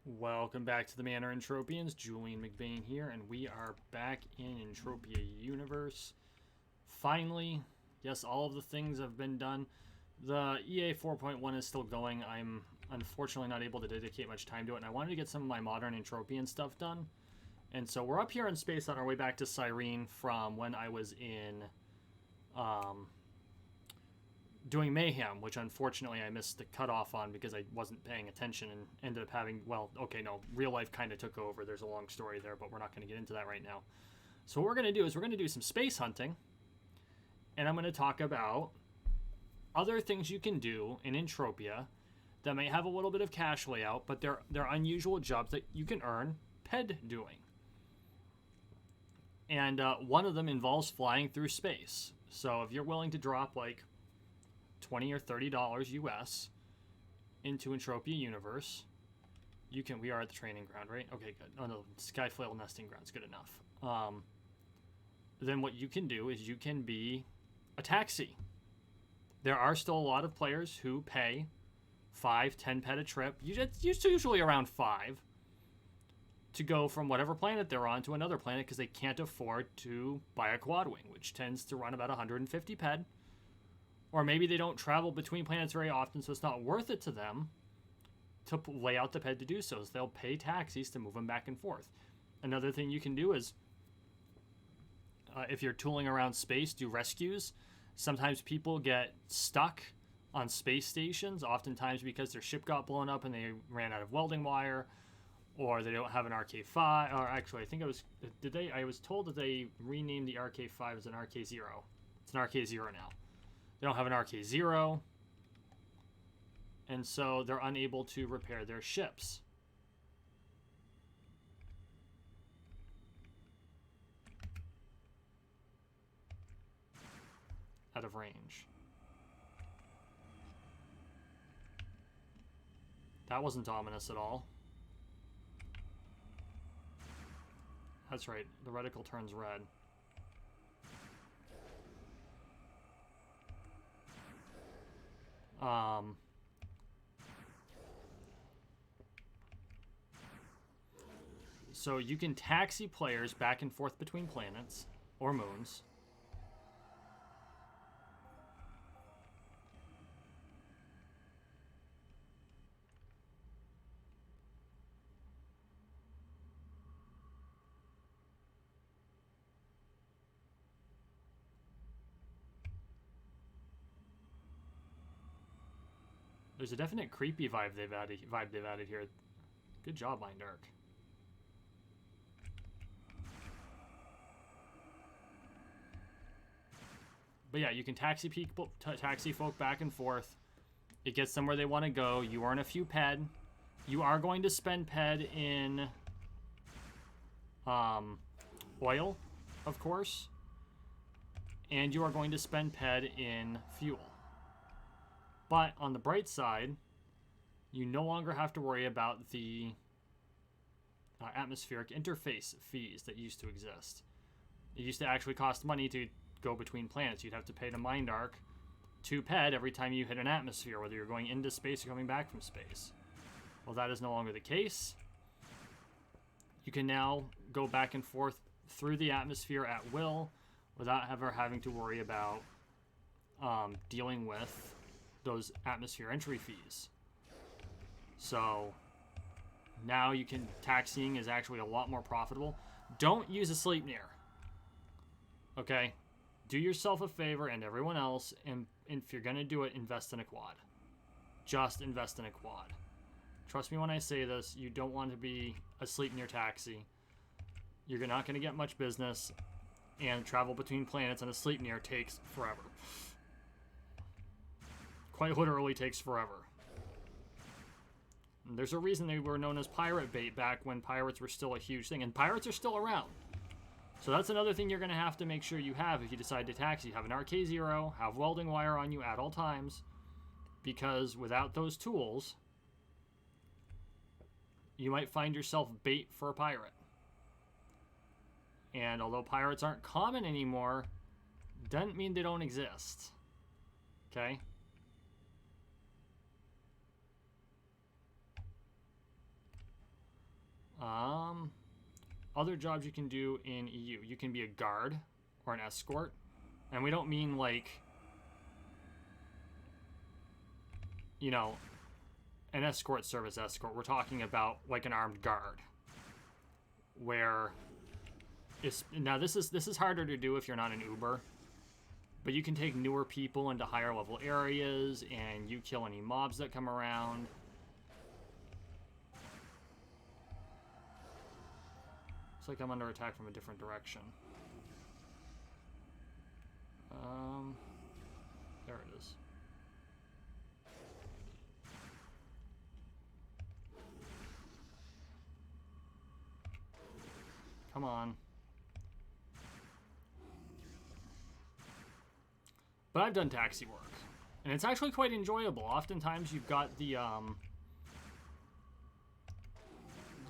Welcome back to the Manor Entropians. Julian McBain here, and we are back in Entropia universe. Finally, yes, all of the things have been done. The EA 4.1 is still going. I'm unfortunately not able to dedicate much time to it, and I wanted to get some of my modern Entropian stuff done. And so we're up here in space on our way back to Cyrene from when I was in doing Mayhem, which unfortunately I missed the cutoff on because I wasn't paying attention and ended up having, well, okay, no, real life kind of took over. There's a long story there, but we're not going to get into that right now. So what we're going to do is we're going to do some space hunting, and I'm going to talk about other things you can do in Entropia that may have a little bit of cash layout, but they're unusual jobs that you can earn PED doing. And one of them involves flying through space. So if you're willing to drop like $20 or $30 US into Entropia universe, you can. We are at the training ground, right? Okay, good. Oh no, Skyflail nesting ground's good enough. Then what you can do is you can be a taxi. There are still a lot of players who pay 5-10 pet a trip. It's usually around 5 to go from whatever planet they're on to another planet because they can't afford to buy a quad wing, which tends to run about 150 ped. Or maybe they don't travel between planets very often, so it's not worth it to them to lay out the ped to do so. So they'll pay taxis to move them back and forth. Another thing you can do is, if you're tooling around space, do rescues. Sometimes people get stuck on space stations, oftentimes because their ship got blown up and they ran out of welding wire, or they don't have an RK5. Or actually, I think it was, I was told that they renamed the RK5 as an RK0. It's an RK0 now. They don't have an RK0, and so they're unable to repair their ships. Out of range. That wasn't ominous at all. That's right, the reticle turns red. So you can taxi players back and forth between planets or moons. There's a definite creepy vibe they've added here. Good job, Mind Arc. But yeah, you can taxi folk back and forth. It gets them where they want to go. You earn a few ped. You are going to spend ped in oil, of course. And you are going to spend ped in fuel. But on the bright side, you no longer have to worry about the atmospheric interface fees that used to exist. It used to actually cost money to go between planets. You'd have to pay to Mind Arc 2 ped every time you hit an atmosphere, whether you're going into space or coming back from space. Well, that is no longer the case. You can now go back and forth through the atmosphere at will without ever having to worry about dealing with those atmosphere entry fees. So now you can, taxiing is actually a lot more profitable. Don't use a sleep near. Okay? Do yourself a favor and everyone else, and if you're going to do it, invest in a quad. Just invest in a quad. Trust me when I say this, you don't want to be a sleep near taxi. You're not going to get much business, and travel between planets on a sleep near takes forever. Quite literally takes forever. And there's a reason they were known as pirate bait back when pirates were still a huge thing, and pirates are still around. So that's another thing you're going to have to make sure you have if you decide to taxi. Have an RK0, have welding wire on you at all times, because without those tools, you might find yourself bait for a pirate. And although pirates aren't common anymore, doesn't mean they don't exist. Okay? Um, Other jobs you can do in EU. You can be a guard or an escort. And we don't mean like, you know, an escort service escort. We're talking about like an armed guard. Where it's, now this is harder to do if you're not an Uber. But you can take newer people into higher level areas and you kill any mobs that come around. It's like I'm under attack from a different direction. There it is. Come on. But I've done taxi work, and it's actually quite enjoyable. Oftentimes you've got the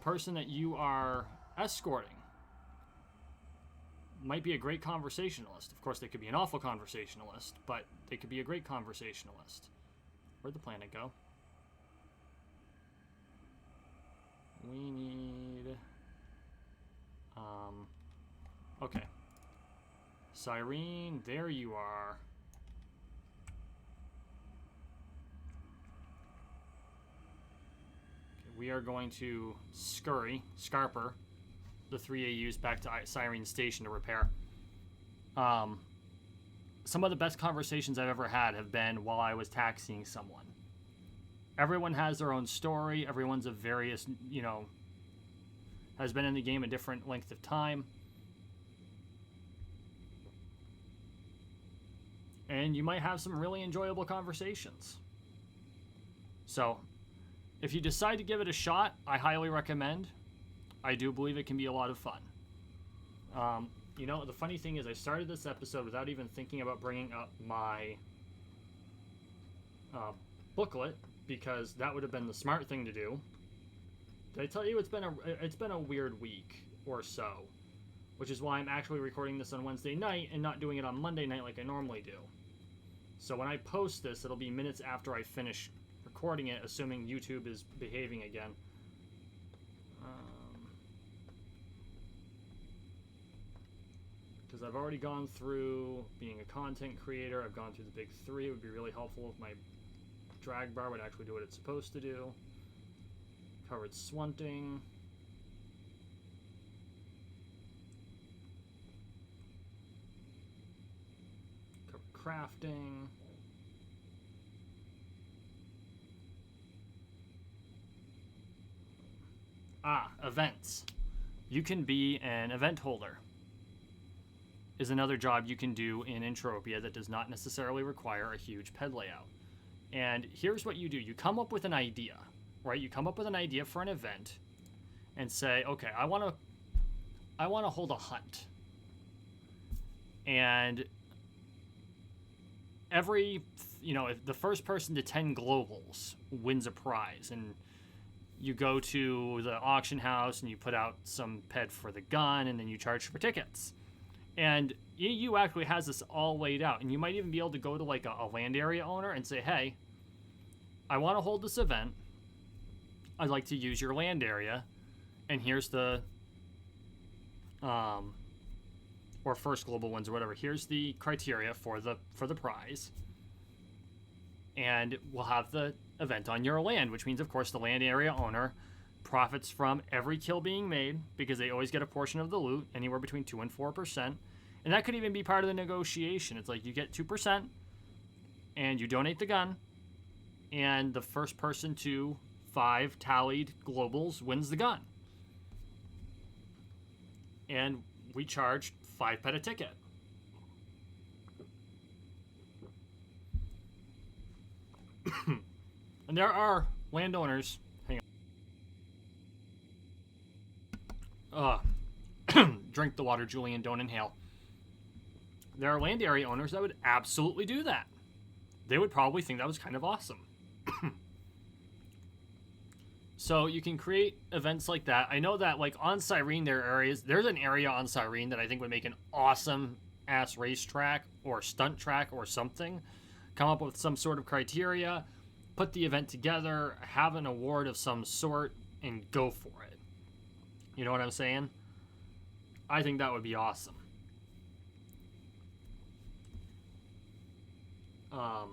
person that you are escorting might be a great conversationalist. Of course, they could be an awful conversationalist, but they could be a great conversationalist. Where'd the planet go? We need... Okay. Cyrene, there you are. Okay, we are going to Scarper, the 3 AUs back to Cyrene Station to repair. Some of the best conversations I've ever had have been while I was taxiing someone. Everyone has their own story. Everyone's of various, you know, has been in the game a different length of time. And you might have some really enjoyable conversations. So, if you decide to give it a shot, I highly recommend. I do believe it can be a lot of fun. You know, the funny thing is I started this episode without even thinking about bringing up my booklet, because that would have been the smart thing to do. Did I tell you it's been a weird week or so, which is why I'm actually recording this on Wednesday night and not doing it on Monday night like I normally do. So when I post this, it'll be minutes after I finish recording it, assuming YouTube is behaving again. Because I've already gone through being a content creator, I've gone through the big three. It would be really helpful if my drag bar would actually do what it's supposed to do. Covered swunting. Covered crafting. Events. You can be an event holder. Is another job you can do in Entropia that does not necessarily require a huge ped layout. And here's what you do. You come up with an idea, right? You come up with an idea for an event and say, okay, I want to hold a hunt. And every, you know, if the first person to 10 globals wins a prize, and you go to the auction house and you put out some ped for the gun, and then you charge for tickets. And EU actually has this all laid out, and you might even be able to go to like a land area owner and say, hey, I want to hold this event. I'd like to use your land area, and here's the or first global ones or whatever. Here's the criteria for the prize, and we'll have the event on your land, which means, of course, the land area owner profits from every kill being made, because they always get a portion of the loot, anywhere between 2 and 4%. And that could even be part of the negotiation. It's like you get 2% and you donate the gun, and the first person to 5 tallied globals wins the gun. And we charge 5 ped a ticket. And there are landowners. Hang on. Drink the water, Julian. Don't inhale. There are land area owners that would absolutely do that. They would probably think that was kind of awesome. So you can create events like that. I know that, like, on Cyrene, there's an area on Cyrene that I think would make an awesome ass racetrack or stunt track or something. Come up with some sort of criteria, put the event together, have an award of some sort, and go for it. You know what I'm saying? I think that would be awesome. A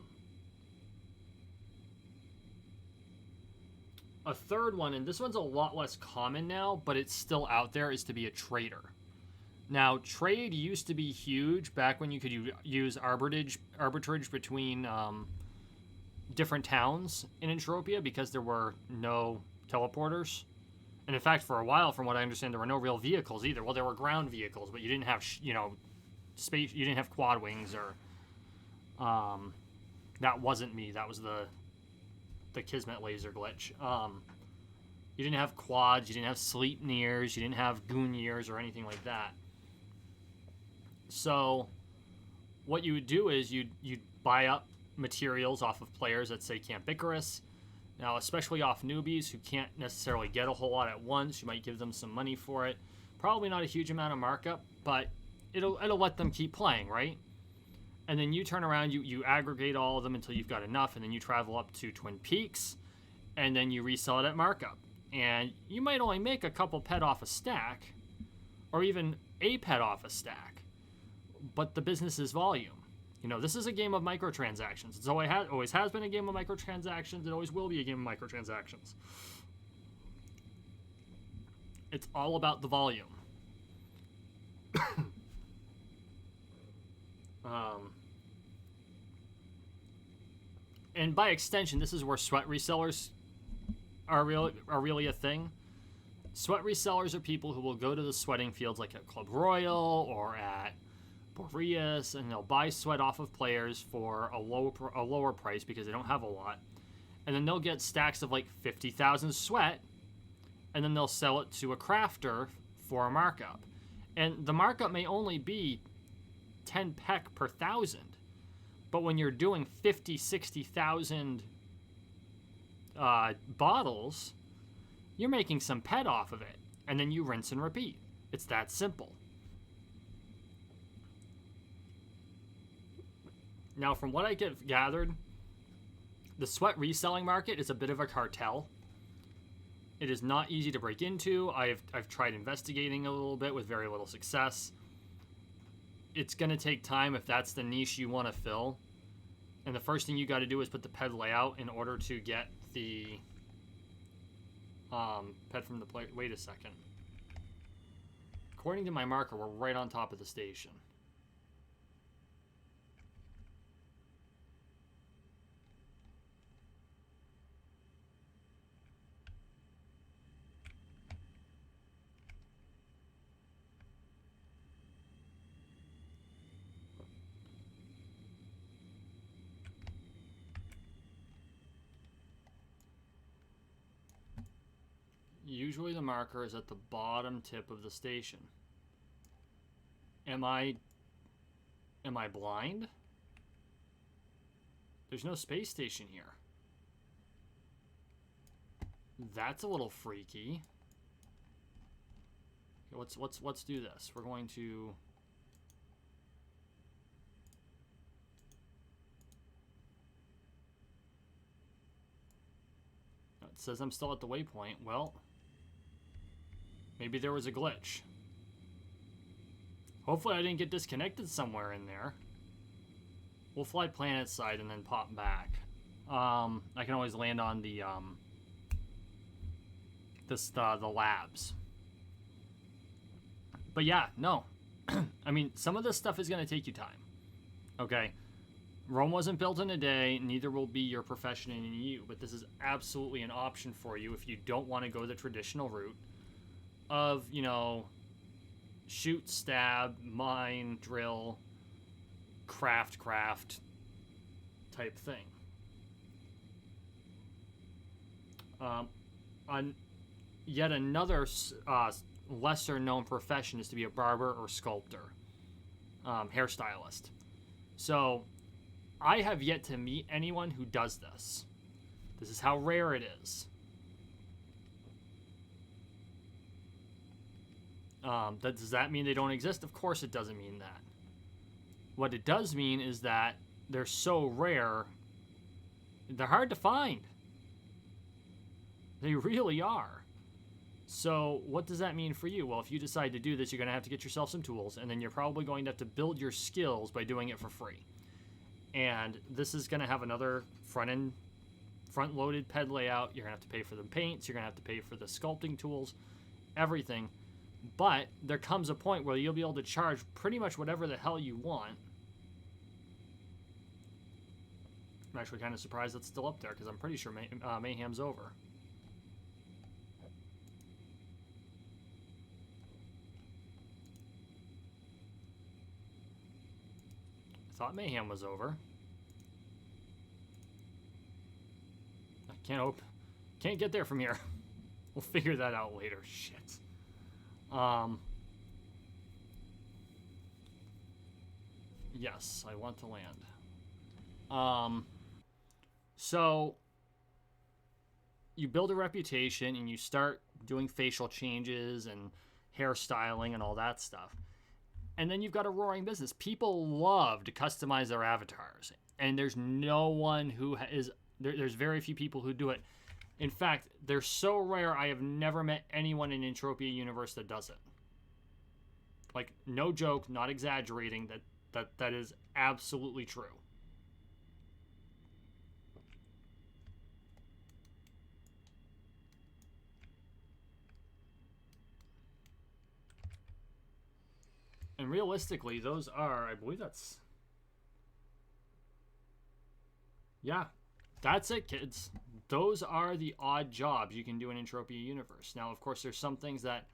third one, and this one's a lot less common now, but it's still out there, is to be a trader. Now, trade used to be huge back when you could use arbitrage between different towns in Entropia because there were no teleporters. And in fact, for a while, from what I understand, there were no real vehicles either. Well, there were ground vehicles, but you didn't have, space. You didn't have quad wings or. That wasn't me. That was the Kismet laser glitch. You didn't have quads. You didn't have Sleipnirs. You didn't have Goonirs or anything like that. So, what you would do is you'd buy up materials off of players that say Camp Icarus. Now, especially off newbies who can't necessarily get a whole lot at once, you might give them some money for it. Probably not a huge amount of markup, but it'll let them keep playing, right? And then you turn around, you aggregate all of them until you've got enough, and then you travel up to Twin Peaks, and then you resell it at markup. And you might only make a couple pet off a stack, or even a pet off a stack, but the business is volume. This is a game of microtransactions. It's always has been a game of microtransactions. It always will be a game of microtransactions. It's all about the volume. And by extension, this is where sweat resellers are really a thing. Sweat resellers are people who will go to the sweating fields like at Club Royal or at Boreas, and they'll buy sweat off of players for a lower price because they don't have a lot. And then they'll get stacks of like 50,000 sweat, and then they'll sell it to a crafter for a markup. And the markup may only be 10 peck per 1,000. But when you're doing 50, 60,000 bottles, you're making some pet off of it. And then you rinse and repeat. It's that simple. Now, from what I get gathered, the sweat reselling market is a bit of a cartel. It is not easy to break into. I've tried investigating a little bit with very little success. It's going to take time if that's the niche you want to fill. And the first thing you got to do is put the ped layout in order to get the ped from the player. Wait a second. According to my marker, we're right on top of the station. Usually the marker is at the bottom tip of the station. Am I blind? There's no space station here. That's a little freaky. Okay, let's do this. We're going to it says I'm still at the waypoint. Well, maybe there was a glitch. Hopefully I didn't get disconnected somewhere in there. We'll fly planet side and then pop back. I can always land on the the labs. But yeah, no. I mean, some of this stuff is going to take you time. Okay? Rome wasn't built in a day, neither will be your profession in EU, but this is absolutely an option for you if you don't want to go the traditional route of, shoot, stab, mine, drill, craft type thing. Yet another lesser known profession is to be a barber or sculptor, hairstylist. So I have yet to meet anyone who does this. This is how rare it is. Does that mean they don't exist? Of course it doesn't mean that. What it does mean is that they're so rare, they're hard to find. They really are. So what does that mean for you? Well, if you decide to do this, you're going to have to get yourself some tools, and then you're probably going to have to build your skills by doing it for free. And this is going to have another front-loaded ped layout. You're going to have to pay for the paints. You're going to have to pay for the sculpting tools, everything. But there comes a point where you'll be able to charge pretty much whatever the hell you want. I'm actually kind of surprised that's still up there because I'm pretty sure Mayhem's over. I thought Mayhem was over. I can't get there from here. We'll figure that out later. Shit. Yes, I want to land. So you build a reputation and you start doing facial changes and hairstyling and all that stuff. And then you've got a roaring business. People love to customize their avatars. And there's no one who is... There's very few people who do it. In fact, they're so rare, I have never met anyone in Entropia universe that does it. Like, no joke, not exaggerating, that is absolutely true. And realistically, those are, I believe that's... Yeah, that's it, kids. Those are the odd jobs you can do in Entropia Universe. Now, of course, there's some things that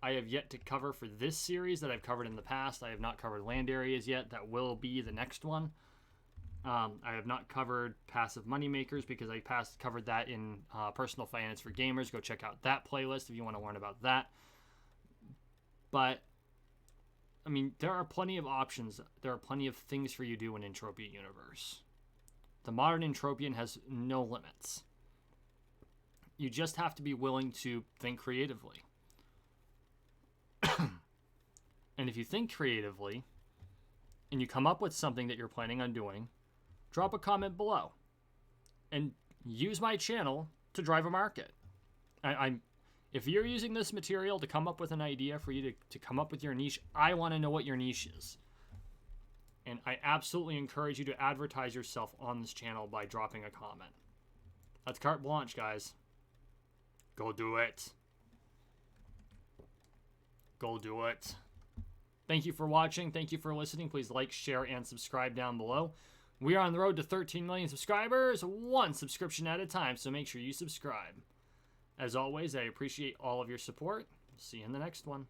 I have yet to cover for this series that I've covered in the past. I have not covered land areas yet. That will be the next one. I have not covered passive moneymakers because I covered that in Personal Finance for Gamers. Go check out that playlist if you want to learn about that. But I mean, there are plenty of options. There are plenty of things for you to do in Entropia Universe. The modern Entropian has no limits. You just have to be willing to think creatively. And if you think creatively, and you come up with something that you're planning on doing, drop a comment below. And use my channel to drive a market. If you're using this material to come up with an idea for you to come up with your niche, I want to know what your niche is. And I absolutely encourage you to advertise yourself on this channel by dropping a comment. That's carte blanche, guys. Go do it. Go do it. Thank you for watching. Thank you for listening. Please like, share, and subscribe down below. We are on the road to 13 million subscribers, one subscription at a time, so make sure you subscribe. As always, I appreciate all of your support. See you in the next one.